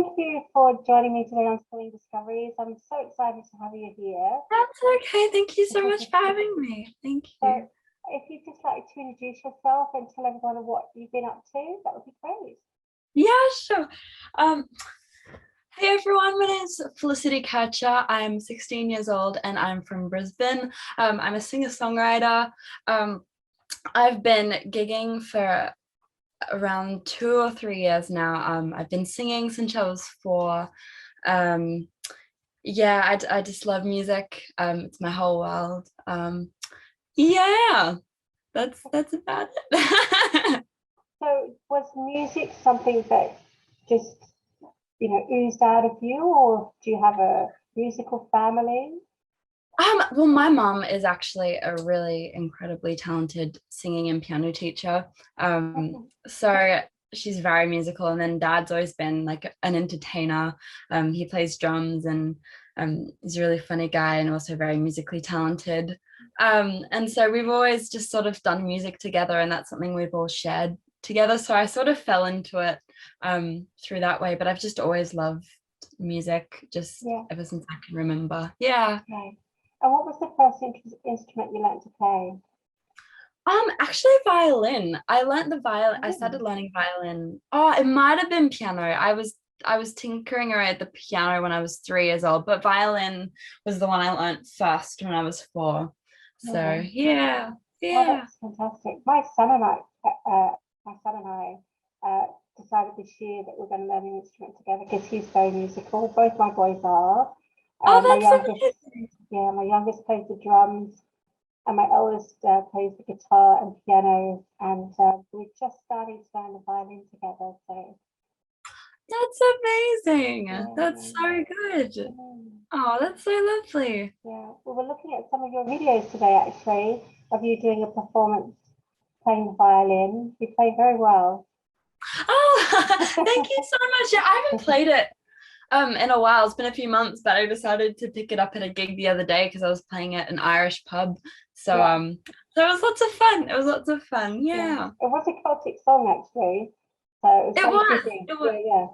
thank you for joining me today on Schooling Discoveries. I'm so excited to have you here. That's okay. Thank you so much for having me. Thank you. So, if you'd just like to introduce yourself and tell everyone what you've been up to, that would be great. Yeah, sure. Hey everyone, my name's Felicity Kircher. I'm 16 years old and I'm from Brisbane. I'm a singer-songwriter. I've been gigging for around 2 or 3 years now. I've been singing since I was 4. Yeah, I just love music. It's my whole world. Yeah, that's about it. So, was music something that just, oozed out of you, or do you have a musical family? Well, my mom is actually a really incredibly talented singing and piano teacher. So she's very musical, and then dad's always been like an entertainer. He plays drums and he's a really funny guy and also very musically talented. And so we've always just sort of done music together, and that's something we've all shared together. So I sort of fell into it through that way, but I've just always loved music ever since I can remember. Yeah. Okay. And what was the first instrument you learned to play? Actually violin. I learned the violin. I started learning violin. Oh, it might have been piano. I was tinkering around at the piano when I was 3 years old, but violin was the one I learned first when I was 4. So yeah. Oh, that's fantastic. My son and I decided this year that we're going to learn an instrument together because he's very musical. Both my boys are. Oh, that's amazing. Yeah, my youngest plays the drums, and my eldest plays the guitar and piano. And we're just starting to learn the violin together. So that's amazing. Yeah. That's so good. Oh, that's so lovely. Yeah, we were looking at some of your videos today, actually, of you doing a performance playing the violin. You play very well. Oh, thank you so much. Yeah, I haven't played it in a while. It's been a few months, but I decided to pick it up at a gig the other day because I was playing at an Irish pub. So so it was lots of fun. It was lots of fun. Yeah. It was a Celtic song, actually. So it was. Yeah.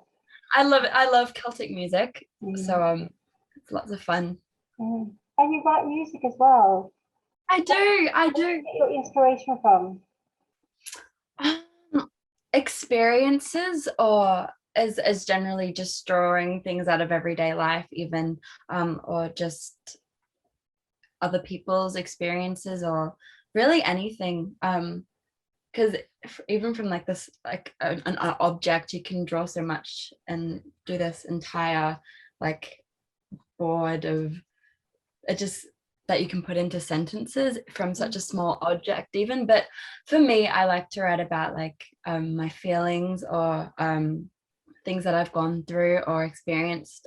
I love it. I love Celtic music. So it's lots of fun. And you write music as well. I do. Where do you get your inspiration from? Experiences, or as generally just drawing things out of everyday life, even or just other people's experiences, or really anything, because even from like this, like an object, you can draw so much and do this entire like board of it, just that you can put into sentences from such a small object even. But for me, I like to write about like my feelings, or things that I've gone through or experienced.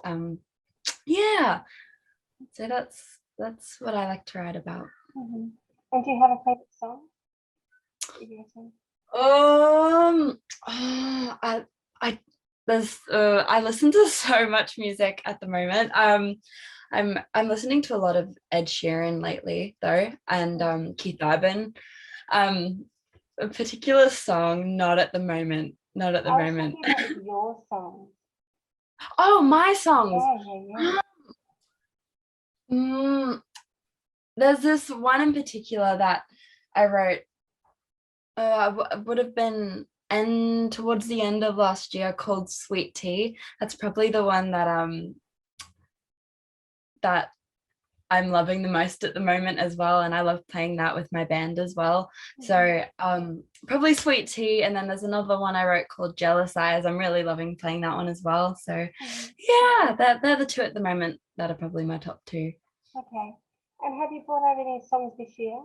Yeah, so that's what I like to write about. And do you have a favorite song? I listen to so much music at the moment. I'm listening to a lot of Ed Sheeran lately though, and Keith Urban. A particular song, not at the moment. Not at the moment. Your song. Oh, my songs. There's this one in particular that I wrote. Would have been towards the end of last year, called Sweet Tea. That's probably the one that I'm loving the most at the moment as well, and I love playing that with my band as well. So probably Sweet Tea, and then there's another one I wrote called Jealous Eyes. I'm really loving playing that one as well. So yeah, they're the two at the moment that are probably my top 2. Okay. And have you brought out any songs this year?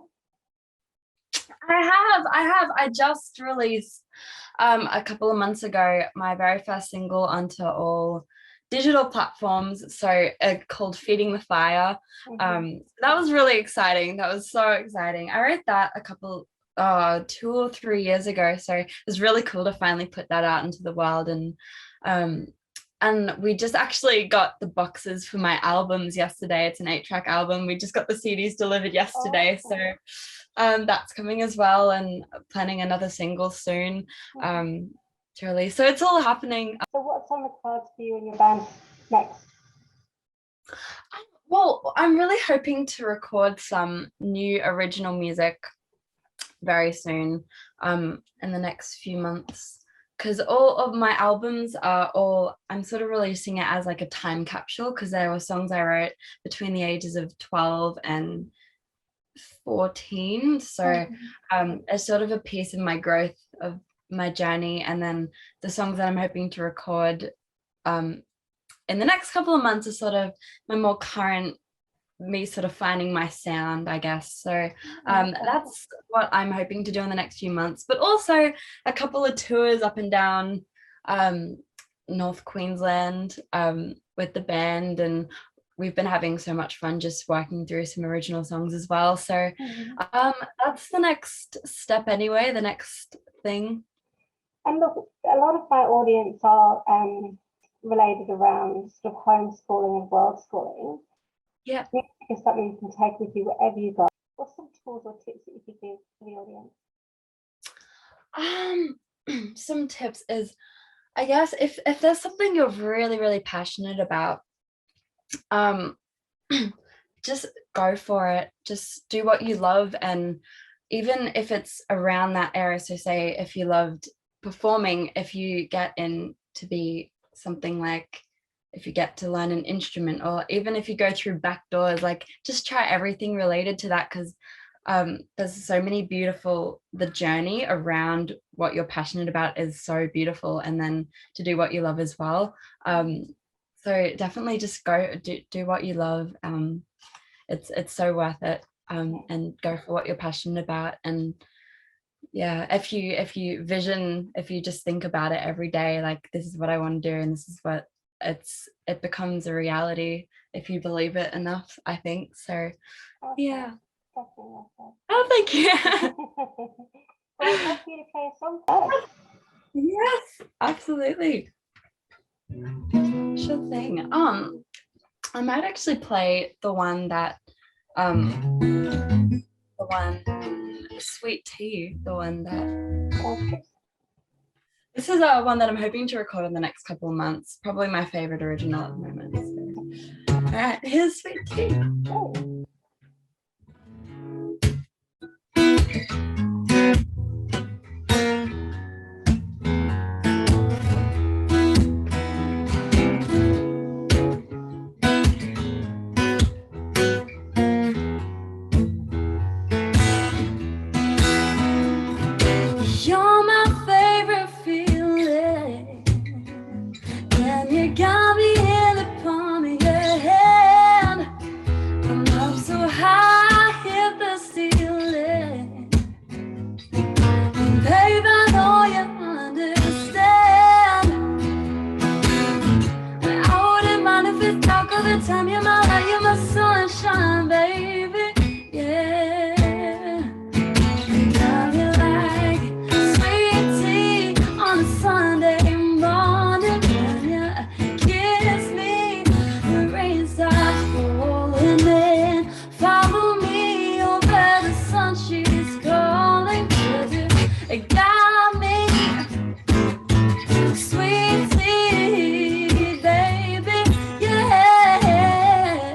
I have. I just released a couple of months ago my very first single onto all digital platforms, so called Feeding the Fire. That was really exciting. That was so exciting. I wrote that a couple 2 or 3 years ago, so it was really cool to finally put that out into the world. And we just actually got the boxes for my albums yesterday. It's an 8-track album. We just got the CDs delivered yesterday. So that's coming as well, and planning another single soon. release. So it's all happening. So what's on the cards for you and your band next? Well, I'm really hoping to record some new original music very soon, in the next few months, because all of my albums are all, I'm sort of releasing it as like a time capsule, because there were songs I wrote between the ages of 12 and 14. So it's sort of a piece of my growth, of my journey. And then the songs that I'm hoping to record in the next couple of months are sort of my more current, me sort of finding my sound, I guess. So that's what I'm hoping to do in the next few months, but also a couple of tours up and down North Queensland with the band, and we've been having so much fun just working through some original songs as well. So that's the next step anyway, the next thing. And look, a lot of my audience are related around sort of homeschooling and world schooling. Yeah. Music is something you can take with you wherever you go. What's some tools or tips that you could give to the audience? Some tips is, I guess, if there's something you're really, really passionate about, just go for it. Just do what you love. And even if it's around that area, so say if you loved performing, if you get in to be something like, if you get to learn an instrument, or even if you go through back doors, like just try everything related to that, because there's so many beautiful, the journey around what you're passionate about is so beautiful, and then to do what you love as well. So definitely just go do what you love. It's so worth it, and go for what you're passionate about. And yeah, if you just think about it every day, like this is what I want to do, and this is what it becomes a reality if you believe it enough, I think. So yeah. Oh, thank you. Well, I'd love you to play a song first. Yes, absolutely. Sure thing. I might actually play the one Sweet Tea, the one that this is one that I'm hoping to record in the next couple of months. Probably my favorite original at the moment. So. All right, here's Sweet Tea. You're my favorite feeling, and you got me in the palm of your hand. I'm up so high, hit the ceiling. Babe, I know you understand. I wouldn't mind if it's dark all the time. You're my light, you're my sunshine, baby. Yeah. Sunday morning when you kiss me, the rain starts falling in. Follow me over the sun, she's calling, 'cause you got me. Sweet tea, baby, yeah.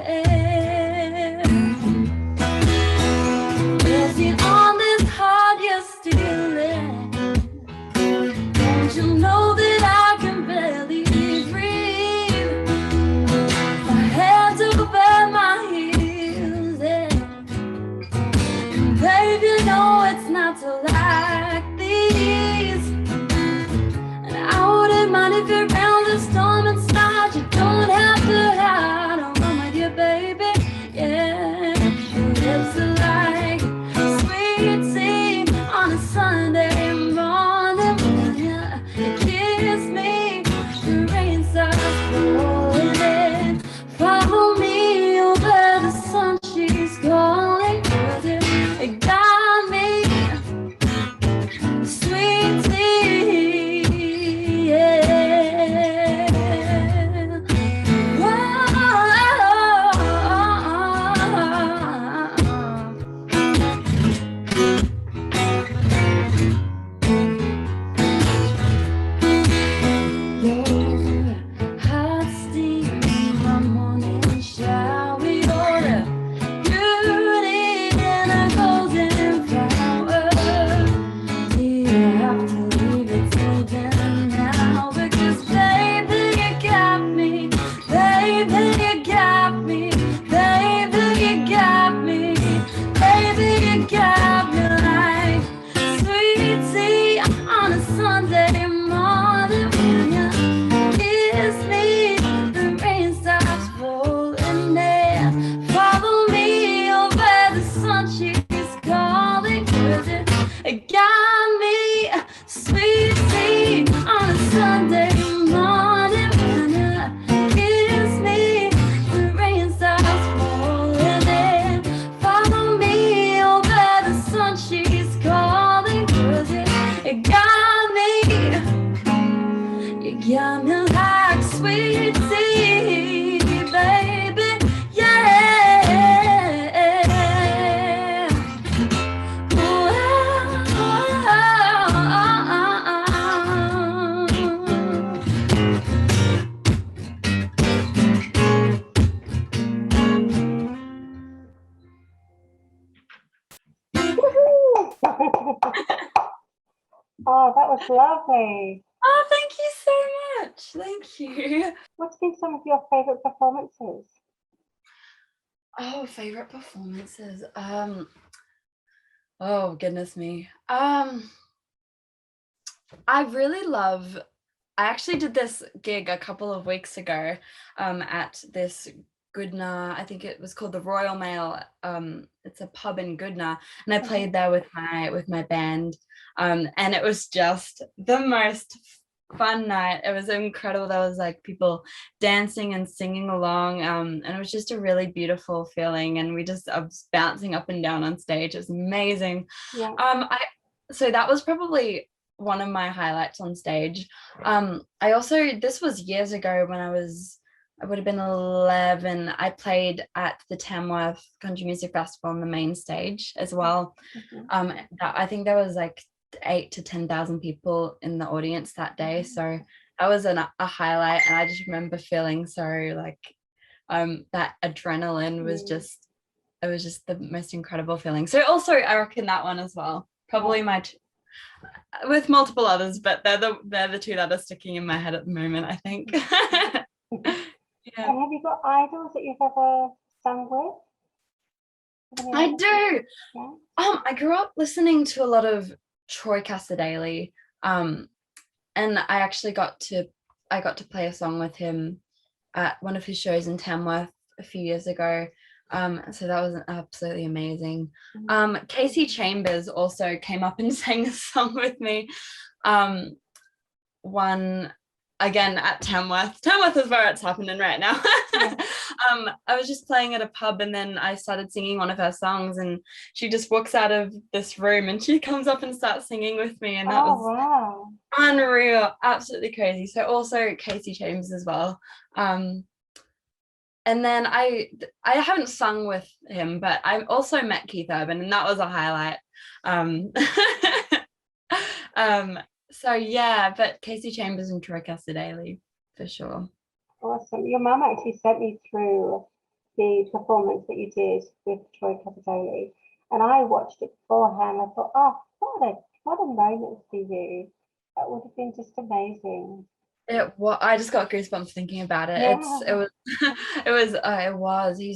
That was lovely. Oh, thank you so much. Thank you. What's been some of your favourite performances? Oh, favorite performances. Oh goodness me. I really love. I actually did this gig a couple of weeks ago, at this Goodna. I think it was called the Royal Mail. It's a pub in Goodna, and I played there with my band. And it was just the most fun night. It was incredible. There was like people dancing and singing along, and it was just a really beautiful feeling. And I was bouncing up and down on stage. It was amazing. Yeah. So that was probably one of my highlights on stage. I also, this was years ago when I would have been 11. I played at the Tamworth Country Music Festival on the main stage as well. I think there was like 8,000 to 10,000 people in the audience that day. So that was a highlight. And I just remember feeling so like, that adrenaline was it was just the most incredible feeling. So also I reckon that one as well. Probably with multiple others, but they're the two that are sticking in my head at the moment, I think. Yeah. And have you got idols that you've ever sung with? I do. Yeah. I grew up listening to a lot of Troy Cassar-Daley, and I actually got to play a song with him at one of his shows in Tamworth a few years ago. So that was absolutely amazing. Casey Chambers also came up and sang a song with me. One again at Tamworth. Tamworth is where it's happening right now. I was just playing at a pub, and then I started singing one of her songs, and she just walks out of this room and she comes up and starts singing with me, and that was unreal, absolutely crazy. So also Casey Chambers as well. And then I haven't sung with him, but I also met Keith Urban, and that was a highlight. So yeah, but Casey Chambers and Troy Cassar-Daley for sure. Awesome. Your mum actually sent me through the performance that you did with Troy Cassar-Daley, and I watched it beforehand. I thought, oh, what a moment for you. That would have been just amazing. I just got goosebumps thinking about it.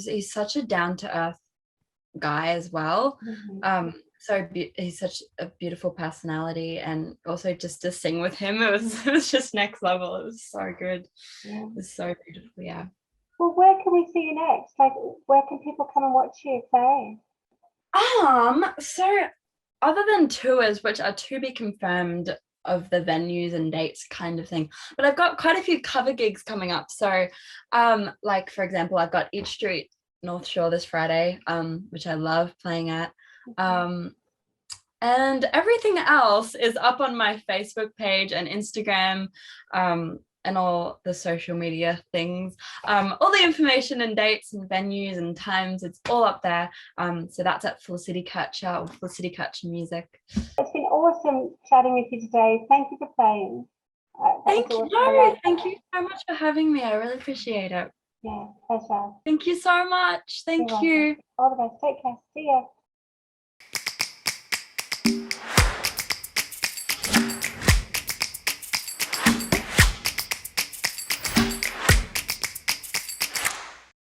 He's such a down-to-earth guy as well. He's such a beautiful personality, and also just to sing with him, it was just next level. It was so good. It was so beautiful. Yeah. Well, where can we see you next? Like, where can people come and watch you play? So other than tours, which are to be confirmed of the venues and dates kind of thing, but I've got quite a few cover gigs coming up. So like for example, I've got Each Street North Shore this Friday, which I love playing at. And everything else is up on my Facebook page and Instagram, and all the social media things. All the information and dates and venues and times, it's all up there. So that's at Felicity Kircher or Felicity Kircher Music. It's been awesome chatting with you today. Thank you for playing. Thank you. No, thank you so much for having me. I really appreciate it. Yeah, pleasure. Thank you so much. Thank you. All the best. Take care. See ya.